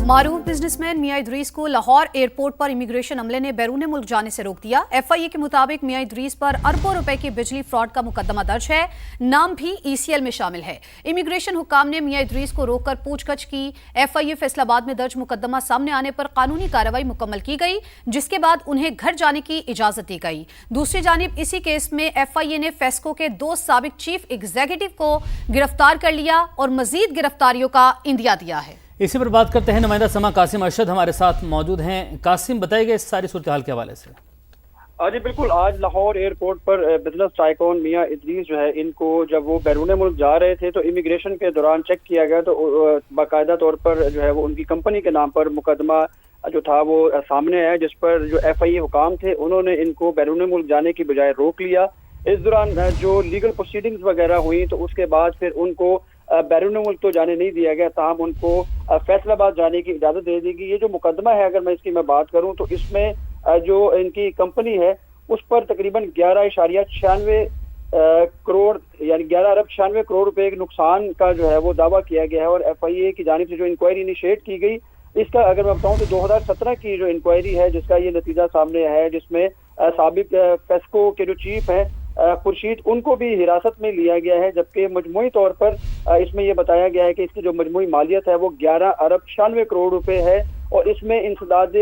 मारूफ businessman मियां इदरीस को Lahore airport पर immigration अमले ने बैरून मुल्क जाने से रोक दिया। एफआईए के मुताबिक मियां इदरीस पर अरबों रुपए की बिजली फ्रॉड का मुकदमा दर्ज है। नाम भी ईसीएल में शामिल है। इमिग्रेशन हुक्काम ने मियां इदरीस को रोककर पूछताछ की। एफआईए फैसलाबाद में दर्ज मुकदमा सामने आने पर कानूनी कार्रवाई मुकम्मल की गई, जिसके बाद उन्हें घर जाने की इजाजत दी गई। दूसरी जानिब इसी केस में एफआईए ने फेस्को के 2 साबिक चीफ एग्जीक्यूटिव को गिरफ्तार कर लिया और मजीद गिरफ्तारियों का इंदिया दिया है। इसी पर बात करते हैं। नुमाइंदा समा कासिम अरशद हमारे साथ मौजूद हैं। कासिम, बताइएगा इस सारी सूरत हाल के हवाले से। जी बिल्कुल, आज लाहौर एयरपोर्ट पर बिजनेस टाइकून मियां इदरीस जो है, इनको जब वो बैरून मुल्क जा रहे थे तो इमिग्रेशन के दौरान चेक किया गया तो बाकायदा तौर पर जो है वो उनकी कंपनी के नाम पर मुकदमा जो था वो सामने आया, जिस पर जो एफआईए हुकाम थे उन्होंने इनको बैरून मुल्क जाने की बजाय रोक लिया। इस दौरान जो लीगल प्रोसीडिंग्स वगैरह हुई तो उसके बाद फिर उनको बैरून मुल्क तो जाने नहीं दिया गया, ताहम उनको फैसलाबाद जाने की इजाजत दे दी गई। ये जो मुकदमा है, अगर मैं इसकी बात करूं तो इसमें जो इनकी कंपनी है उस पर तकरीबन 11.96 करोड़ यानी 11 अरब 96 करोड़ रुपए के नुकसान का जो है वो दावा किया गया है। और एफआईए की जानिब से जो इंक्वायरी इनिशिएट की गई, इसका अगर मैं बताऊं तो 2017 की जो इंक्वायरी है जिसका ये नतीजा सामने आया है, जिसमें साबिक फेस्को के जो चीफ हैं खुर्शीद, उनको भी हिरासत में लिया गया है। जबकि मजमूई तौर पर इसमें यह बताया गया है कि इसकी जो मजमूई मालियत है वो 11 अरब 96 करोड़ रुपए है और इसमें इंसदाद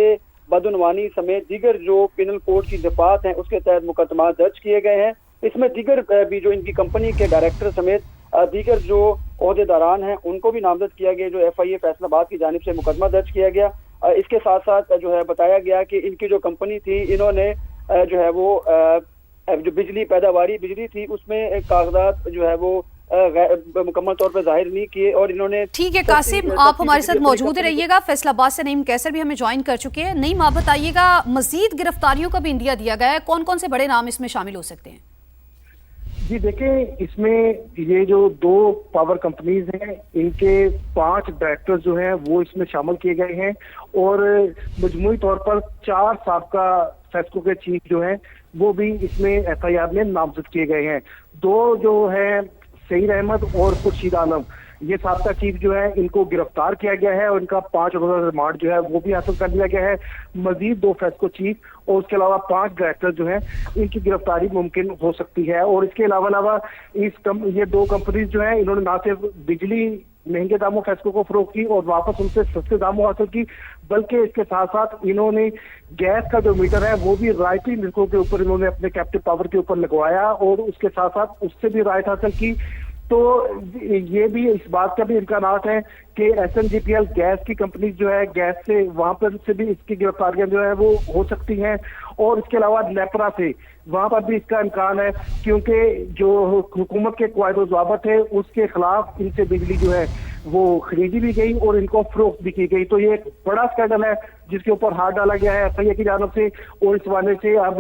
बदउनवानी समेत दीगर जो पिनल कोड की दफात हैं उसके तहत मुकदमा दर्ज किए गए हैं। इसमें दीगर भी जो इनकी कंपनी के डायरेक्टर समेत दीगर जो ओहदेदारान हैं उनको भी नामजद किया गया, जो एफआईए फैसलाबाद की जानिब से मुकदमा दर्ज किया गया। इसके साथ साथ जो है बताया गया कि इनकी जो कंपनी थी, इन्होंने जो है वो जो बिजली पैदावारी बिजली थी उसमें कागजात जो है वो मुकम्मल तौर पर जाहिर नहीं किए और इन्होंने। ठीक है कासिम, आप हमारे साथ मौजूद रहिएगा। फैसलाबाद से नईम कैसर भी हमें ज्वाइन कर चुके हैं। नईम, आप बताइएगा, मजीद गिरफ्तारियों का भी इंदिया दिया गया है, कौन कौन से बड़े नाम इसमें शामिल हो सकते हैं? जी देखें, इसमें ये जो 2 पावर कंपनीज हैं इनके 5 डायरेक्टर जो हैं वो इसमें शामिल किए गए हैं और मजमूई तौर पर 4 साबका फेस्को के चीफ जो हैं वो भी इसमें एफआईआर में नामजद किए गए हैं। 2 जो है सईद अहमद और खुर्शीद आलम, ये साबका चीफ जो है इनको गिरफ्तार किया गया है और इनका 5 रोजा रिमांड जो है वो भी हासिल कर लिया गया है। मजीद 2 फेस्को चीफ और उसके अलावा 5 डायरेक्टर जो है इनकी गिरफ्तारी मुमकिन हो सकती है। और इसके अलावा ये 2 कंपनीज जो है इन्होंने ना सिर्फ बिजली महंगे दामों फेस्को को फरोख्त की और वापस उनसे सस्ते दामों हासिल की, बल्कि इसके साथ साथ इन्होंने गैस का जो मीटर है वो भी रायती मिल्कों के ऊपर इन्होंने अपने कैप्टिव पावर के ऊपर लगवाया और उसके साथ साथ उससे भी रायत हासिल की। तो ये भी इस बात का भी इम्कानात है कि एसएनजीपीएल गैस की कंपनी जो है गैस से वहां पर से भी इसकी गिरफ्तारियां जो है वो हो सकती हैं। और इसके अलावा नेपरा से वहां पर भी इसका इम्कान है, क्योंकि जो हुकूमत के कायदो ज़ाबत है उसके खिलाफ इनसे बिजली जो है वो खरीदी भी गई और इनको फरोख्त भी की गई। तो ये एक बड़ा स्कैंडल है जिसके ऊपर हाथ डाला गया है एफआईए की जानिब से और इस वाले से अब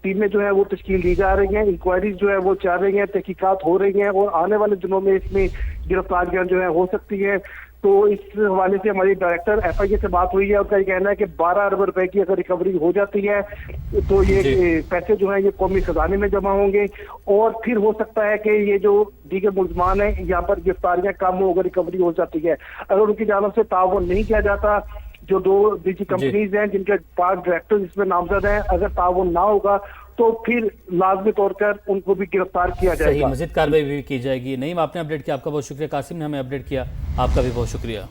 टीमें जो है वो तश्कील दी जा रही हैं, इंक्वायरीज जो है वो चल रही हैं, तहकीकात हो रही हैं और आने वाले दिनों में इसमें गिरफ्तारियां जो है हो सकती है। तो इस हवाले से हमारी डायरेक्टर एफआईए से बात हुई है, उनका ये कहना है कि 12 अरब रुपए की अगर रिकवरी हो जाती है तो ये पैसे जो है ये कौमी खजाने में जमा होंगे और फिर हो सकता है कि ये जो दीगर मुलजमान है यहाँ पर गिरफ्तारियां कम होकर रिकवरी हो जाती है। अगर उनकी जानिब से ताउन नहीं किया जाता, जो 2 निजी कंपनीज हैं जिनके 5 डायरेक्टर इसमें नामजद हैं, अगर ताउन ना होगा तो फिर लाजमी तौर पर उनको भी गिरफ्तार किया जाएगा। सही, मजीद कार्रवाई भी की जाएगी। नईम, आपने अपडेट किया, आपका बहुत शुक्रिया। कासिम ने हमें अपडेट किया, आपका भी बहुत शुक्रिया।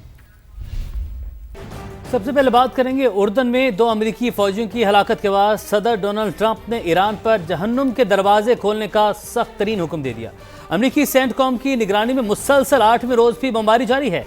सबसे पहले बात करेंगे उर्दन में 2 अमेरिकी फौजियों की हलाकत के बाद सदर डोनाल्ड ट्रंप ने ईरान पर जहन्नुम के दरवाजे खोलने का सख्त तरीन हुक्म दे दिया। अमेरिकी सेंटकॉम की निगरानी में मुसलसल 8वें रोज भी बमबारी जारी है।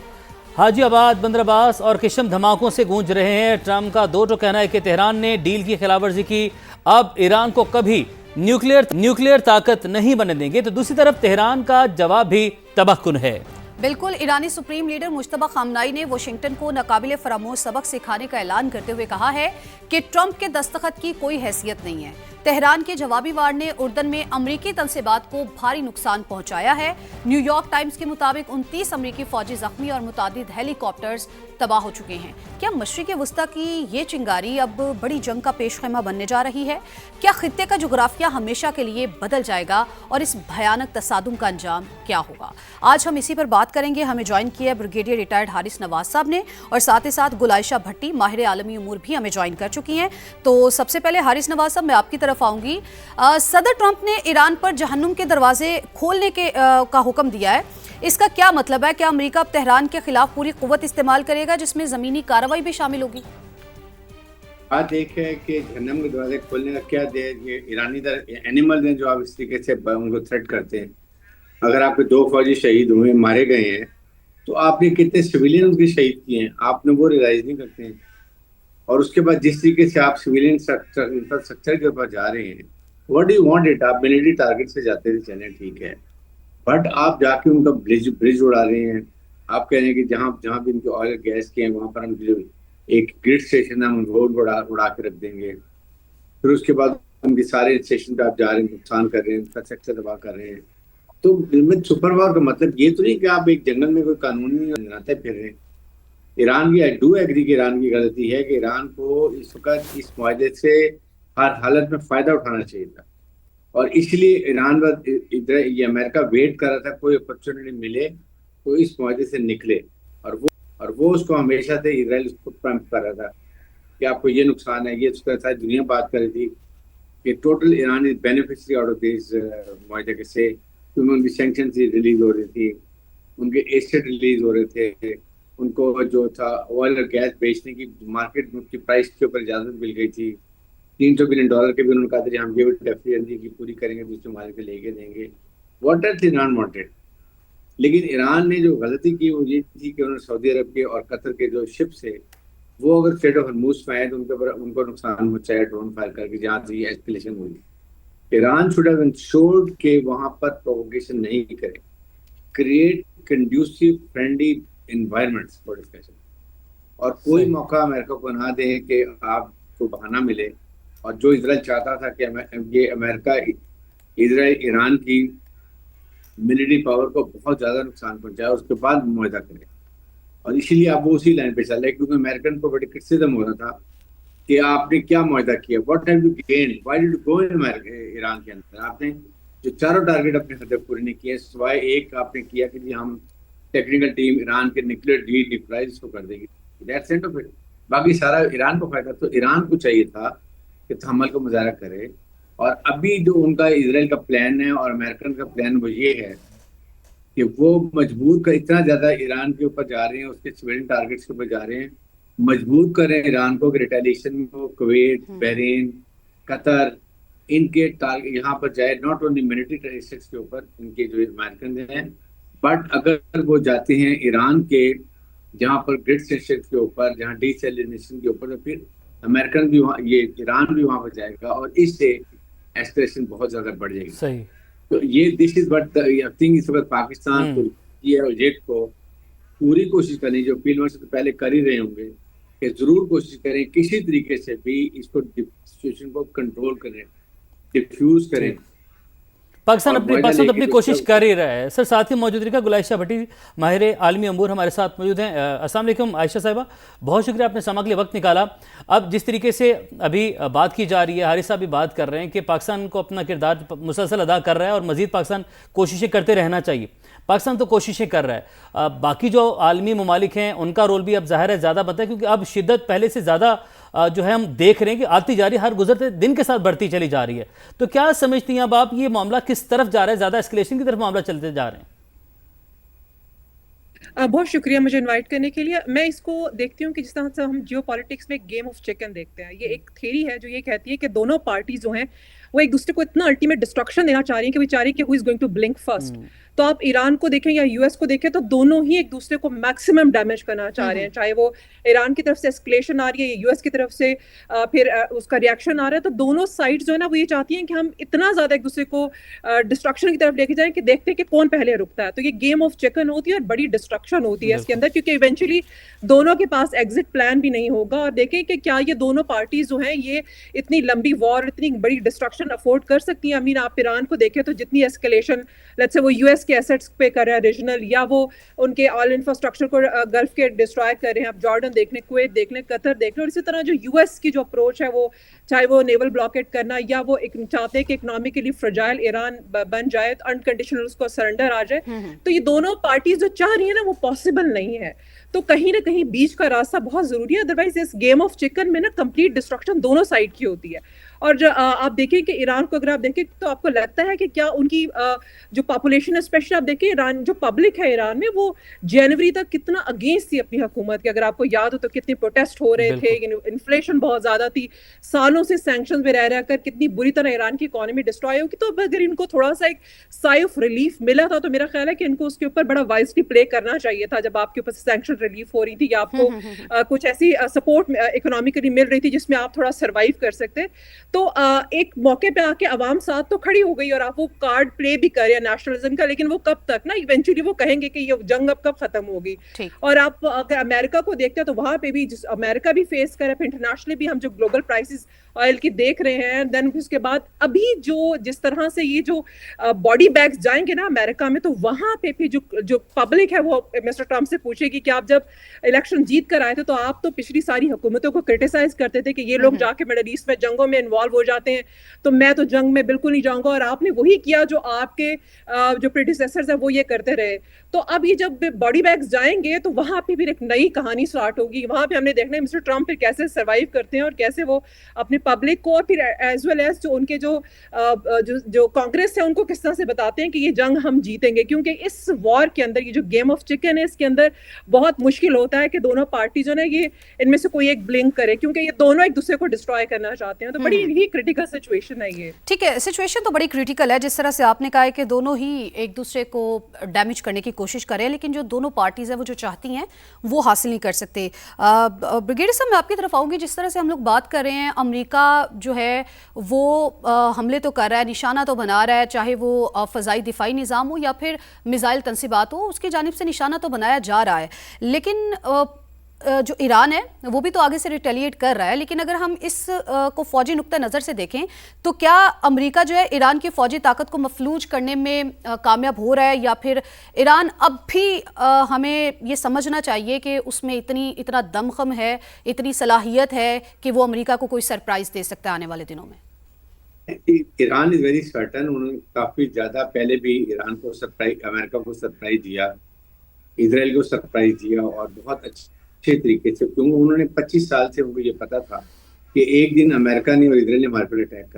हाजीआबाद, बंदर अब्बास और किशम धमाकों से गूंज रहे हैं। ट्रंप का दो कहना है कि तेहरान ने डील की खिलाफवर्जी की, अब ईरान को कभी न्यूक्लियर ताकत नहीं बनने देंगे। तो दूसरी तरफ तेहरान का जवाब भी तबाहकुन है। बिल्कुल, ईरानी सुप्रीम लीडर मुश्तबा खामनाई ने वाशिंगटन को नाकाबिले फरामोश सबक सिखाने का ऐलान करते हुए कहा है कि ट्रंप के दस्तखत की कोई हैसियत नहीं है। तेहरान के जवाबी वार ने उर्दन में अमरीकी तनसीबात को भारी नुकसान पहुंचाया है। न्यूयॉर्क टाइम्स के मुताबिक 29 अमरीकी फौजी जख्मी और मुतादिद हेलीकॉप्टर्स तबाह हो चुके हैं। क्या मशरिक़ वस्ता की ये चिंगारी अब बड़ी जंग का पेशखेमा बनने जा रही है? क्या खित्ते का जोग्राफिया हमेशा के लिए बदल जाएगा और इस भयानक तसादुम का अंजाम क्या होगा? आज हम इसी पर बात बात करेंगे। हमें ज्वाइन किया है ब्रिगेडियर रिटायर्ड हारिस नवाज साहब ने, और साथ ही साथ गुलाइशा भट्टी माहिर आलमी उमूर भी हमें ज्वाइन कर चुकी हैं। तो सबसे पहले हारिस नवाज साहब, मैं आपकी तरफ आऊंगी। सदर ट्रंप ने ईरान पर जहन्नुम के दरवाजे खोलने का हुक्म दिया है, इसका क्या मतलब है? क्या अमेरिका अब तेहरान के खिलाफ पूरी कुव्वत इस्तेमाल करेगा जिसमें जमीनी कार्रवाई भी शामिल होगी? बात एक है कि जहन्नम के दरवाजे खोलने का क्या दे, ये ईरानी एनिमल हैं जो आप इस तरीके से उनको थ्रेट करते हैं। अगर आपके 2 फौजी शहीद हुए, मारे गए हैं, तो आपने कितने सिविलियन उनके शहीद किए हैं, आपने वो रियलाइज नहीं करते हैं। और उसके बाद जिस तरीके से आप सिविलियन इंफ्रास्ट्रक्चर के ऊपर जा रहे हैं, what do you want it? आप मिलिट्री टारगेट से जाते थे, चलें ठीक है, बट आप जाके उनका ब्रिज उड़ा रहे हैं। आप कह रहे हैं कि जहाँ भी उनके ऑयल गैस के हैं वहां पर हम जो एक ग्रिड स्टेशन है हम रोड उड़ा के रख देंगे। फिर उसके बाद उनके सारे स्टेशन पे आप जा रहे हैं, नुकसान कर रहे हैं, इंफ्रास्ट्रक्चर तबाह कर रहे हैं। तो में सुपर पावर का मतलब ये तो नहीं कि आप एक जंगल में कोई कानूनी बनाते फिर रहे हैं। ईरान की, आई डू एग्री कि ईरान की गलती है कि ईरान को इस वक्त इस मुआहदे से हर हालत में फायदा उठाना चाहिए था, और इसलिए ईरान इधर ये अमेरिका वेट कर रहा था कोई अपॉर्चुनिटी मिले तो इस मुआहदे से निकले, और वो उसको हमेशा से इसराइल उसको प्रम्प कर रहा था कि आपको ये नुकसान है, ये उसका सारी दुनिया बात कर रही थी कि total Iran is beneficiary out of this मुआहदे के से, क्योंकि उनकी सैंक्शन रिलीज हो रही थी, उनके एसेट रिलीज हो रहे थे, उनको जो था ऑयल और गैस बेचने की मार्केट की प्राइस के ऊपर इजाजत मिल गई थी। $300 बिलियन के भी उन्होंने कहा था हम ये डेफिनेटली की पूरी करेंगे, दूसरे मार्केट के लेके देंगे। What else Iran wanted? लेकिन ईरान ने जो गलती की वो ये थी कि उन्होंने सऊदी अरब के और कतर के जो शिप्स है वो अगर स्ट्रेट ऑफ हॉर्मुज में आए तो उनको नुकसान पहुंचाया ड्रोन फायर करके, जहाँ से ये एस्केलेशन हुई। ईरान शुड हैव इंश्योर्ड कि वहां पर प्रोवोकेशन नहीं करे, create conducive friendly environments for discussion, और कोई मौका अमेरिका को ना दें कि आपको बहाना मिले। और जो इजराइल चाहता था कि ये अमेरिका इजराइल ईरान की मिलिट्री पावर को बहुत ज्यादा नुकसान पहुंचाया, उसके बाद मुआहदा करे, और इसीलिए आप वो उसी लाइन पे चल रहे, क्योंकि अमेरिकन को बड़ी क्रिटिसिज्म हो रहा था कि आपने क्या मुआहदा किया, what have you gained, why did you go in Iran के अंदर। आपने जो चारों टारगेट अपने हदफ पूरे नहीं किए, सिवाय एक आपने किया कि जी हम टेक्निकल टीम ईरान के न्यूक्लियर न्यूट्रलाइज को कर देगी, दैट्स एंड ऑफ इट। बाकी सारा ईरान को फायदा। तो ईरान को चाहिए था कि तहम्मुल का मुजाहरा करे, और अभी जो उनका इजराइल का प्लान है और अमेरिकन का प्लान वो ये है कि वो मजबूर कर इतना ज्यादा ईरान के ऊपर जा रहे हैं, उसके सिविलियन टारगेट्स के ऊपर जा रहे हैं, मजबूर कर रहे हैं ईरान को कि रिटेलिएशन में वो कुवैत, बहरीन, कतर, इनके टारगेट यहाँ पर जाए, नॉट ओनली मिलिट्री टेररिस्ट्स के ऊपर इनके जो अमेरिकन हैं, बट अगर वो जाते हैं ईरान के जहाँ पर ग्रिड स्टेशन के ऊपर, जहाँ डीसैलिनेशन के ऊपर, तो फिर अमेरिकन भी वहाँ, ये ईरान भी वहाँ पर जाएगा, और इससे एस्केलेशन बहुत ज्यादा बढ़ जाएगी। सही। तो ये this is what I think इस वक्त पाकिस्तान को ये और जेट को पूरी कोशिश करनी, जो फील्ड से तो पहले कर ही रहे होंगे, कि जरूर कोशिश करें किसी तरीके से भी इसको सिचुएशन को कंट्रोल करें, डिफ्यूज करें। पाकिस्तान अपनी कोशिश कर ही रहा है। सर, साथ ही मौजूद रही गुलाइशा भट्टी माहिर आलमी अमूर हमारे साथ मौजूद हैं। अस्सलाम वालेकुम आयशा साहिबा, बहुत शुक्रिया आपने समय के लिए वक्त निकाला। अब जिस तरीके से अभी बात की जा रही है, हारिस साहब भी बात कर रहे हैं कि पाकिस्तान को अपना किरदार मुसलसल अदा कर रहा है और मजीद पाकिस्तान कोशिशें करते रहना चाहिए। पाकिस्तान तो कोशिशें कर रहा है, बाकी जो आलमी ममालिक हैं उनका रोल भी अब ज़ाहिर है ज़्यादा बनता है, क्योंकि अब शिद्दत पहले से ज़्यादा जो है हम देख रहे हैं कि आती जा रही है, हर गुजरते दिन के साथ बढ़ती चली जा रही है। तो क्या समझती हैं अब आप, ये मामला किस तरफ जा रहा है? ज़्यादा एस्केलेशन की तरफ मामला चलते जा रहे हैं? बहुत शुक्रिया मुझे इनवाइट करने के लिए। मैं इसको देखती हूँ कि जिस तरह से हम जियो पॉलिटिक्स में गेम ऑफ चिकन देखते हैं, ये एक थ्योरी है जो ये कहती है कि दोनों पार्टीज जो हैं वो एक दूसरे को इतना अल्टीमेट डिस्ट्रक्शन देना चाह रही है कि बेचारी कि who is going to blink first. तो आप ईरान को देखें या यूएस को देखें तो दोनों ही एक दूसरे को मैक्सिमम डैमेज करना चाह रहे हैं, चाहे वो ईरान की तरफ से एस्केलेशन आ रही है, यूएस की तरफ से फिर उसका रिएक्शन आ रहा है। तो दोनों साइड्स जो है ना वो ये चाहती हैं कि हम इतना ज्यादा एक दूसरे को डिस्ट्रक्शन की तरफ लेके जाएं कि देखते हैं कि कौन पहले रुकता है। तो ये गेम ऑफ चिकन होती है और बड़ी डिस्ट्रक्शन होती है इसके अंदर, क्योंकि इवेंचुअली दोनों के पास एग्जिट प्लान भी नहीं होगा। और देखें कि क्या ये दोनों पार्टीज जो हैं ये इतनी लंबी वॉर, इतनी बड़ी डिस्ट्रक्शन अफोर्ड कर सकती हैं। आई मीन आप ईरान को देखें तो जितनी एस्केलेशन लेट्स से वो यूएस के एसेट्स पे कर रहे हैं रीजनल, या वो उनके ऑयल इंफ्रास्ट्रक्चर को गल्फ के डिस्ट्रॉय कर रहे हैं। आप जॉर्डन देख लें, कुवैत देख लें, कतर देख लें। और इसी तरह जो यूएस की जो अप्रोच है, वो चाहे वो नेवल ब्लॉकेट करना, या वो चाहते हैं कि इकोनॉमिकली फ्रजाइल ईरान बन जाए, अनकंडीशनल उसको सरेंडर आ जाए। तो ये दोनों पार्टीज जो चाह रही है ना, वो पॉसिबल नहीं है। तो कहीं ना कहीं बीच का रास्ता बहुत जरूरी है, अदरवाइज इस गेम ऑफ चिकन में ना कंप्लीट डिस्ट्रक्शन दोनों साइड की होती है। और जो आप देखें कि ईरान को अगर आप देखें तो आपको लगता है कि क्या उनकी जो पॉपुलेशन है, स्पेशली आप देखें ईरान जो पब्लिक है ईरान में, वो जनवरी तक कितना अगेंस्ट थी अपनी हुकूमत के। अगर आपको याद हो तो कितने प्रोटेस्ट हो रहे थे, इन्फ्लेशन बहुत ज्यादा थी, सालों से सैंक्शंस में रह रहकर कितनी बुरी तरह ईरान की इकोनॉमी डिस्ट्रॉय होगी। तो अगर इनको थोड़ा सा एक साई ऑफ रिलीफ मिला था, तो मेरा ख्याल है कि इनको उसके ऊपर बड़ा वाइजली प्ले करना चाहिए था। जब आपके ऊपर सैंक्शन रिलीफ हो रही थी, या आपको कुछ ऐसी सपोर्ट इकोनॉमिकली मिल रही थी जिसमें आप थोड़ा सर्वाइव कर सकते, तो एक मौके पे आके आवाम साथ तो खड़ी हो गई और आप वो कार्ड प्ले भी कर रहे हैं नेशनलिज्म का। लेकिन वो कब तक ना, इवेंचुअली वो कहेंगे कि ये जंग अब कब खत्म होगी। और आप अगर अमेरिका को देखते हैं तो वहां पे भी अमेरिका भी फेस कर रहा है, इंटरनेशनली भी हम जो ग्लोबल प्राइसेस ऑयल की देख रहे हैं। देन उसके बाद अभी जो जिस तरह से ये जो बॉडी बैग्स जाएंगे ना अमेरिका में, तो वहां पे भी जो पब्लिक है वो मिस्टर ट्रम्प से पूछेगी कि आप जब इलेक्शन जीत कर आए थे तो आप तो पिछली सारी हुकूमतों को क्रिटिसाइज करते थे कि ये लोग जाके मिडल ईस्ट में जंगों में इन्वॉल्व हो जाते हैं, तो मैं तो जंग में बिल्कुल नहीं जाऊंगा। और आपने वही किया जो आपके जो प्रेडिसेसर्स है वो ये करते रहे। तो अब ये जब बॉडी बैग्स जाएंगे तो वहां पे फिर एक नई कहानी स्टार्ट होगी। वहां पे हमने देखना है मिस्टर ट्रम्प फिर कैसे सर्वाइव करते हैं और कैसे वो अपने पब्लिक को और फिर एज वेल एज जो उनके जो कांग्रेस है उनको किस तरह से बताते हैं कि ये जंग हम जीतेंगे। क्योंकि इस वॉर के अंदर ये जो गेम ऑफ चिकन है, इसके अंदर बहुत मुश्किल होता है कि दोनों पार्टी जो है ये इनमें से कोई एक ब्लिंक करे, क्योंकि ये दोनों एक दूसरे को डिस्ट्रॉय करना चाहते हैं। तो बड़ी ही क्रिटिकल सिचुएशन है ये। ठीक है, सिचुएशन तो बड़ी क्रिटिकल है। जिस तरह से आपने कहा है कि दोनों ही एक दूसरे को डैमेज करने की कोशिश कर रहे हैं, लेकिन जो दोनों पार्टीज हैं वो जो चाहती हैं वो हासिल नहीं कर सकते। ब्रिगेडियर साहब, मैं आपकी तरफ आऊँगी। जिस तरह से हम लोग बात कर रहे हैं, अमेरिका जो है वो हमले तो कर रहा है, निशाना तो बना रहा है, चाहे वो फ़ज़ाई दिफाई निज़ाम हो या फिर मिसाइल तनसीबात हो, उसकी जानिब से निशाना तो बनाया जा रहा है। लेकिन जो ईरान है वो भी तो आगे से रिटेलिएट कर रहा है। लेकिन अगर हम इस को फौजी नुक्ता नज़र से देखें तो क्या अमेरिका जो है ईरान की फौजी ताकत को मफलूज करने में कामयाब हो रहा है, या फिर ईरान अब भी हमें ये समझना चाहिए कि उसमें इतना दमखम है, इतनी सलाहियत है कि वो अमेरिका को कोई सरप्राइज दे सकता है आने वाले दिनों में? Iran is very certain. उन्होंने काफी ज्यादा पहले भी ईरान को सरप्राइज, अमेरिका को सरप्राइज दिया, इजराइल को सरप्राइज दिया, और बहुत अच्छे तरीके से, क्योंकि उन्होंने 25 साल से उनको ये पता था कि एक दिन अमेरिका ने और इजराइल ने हमारे पर अटैक करना।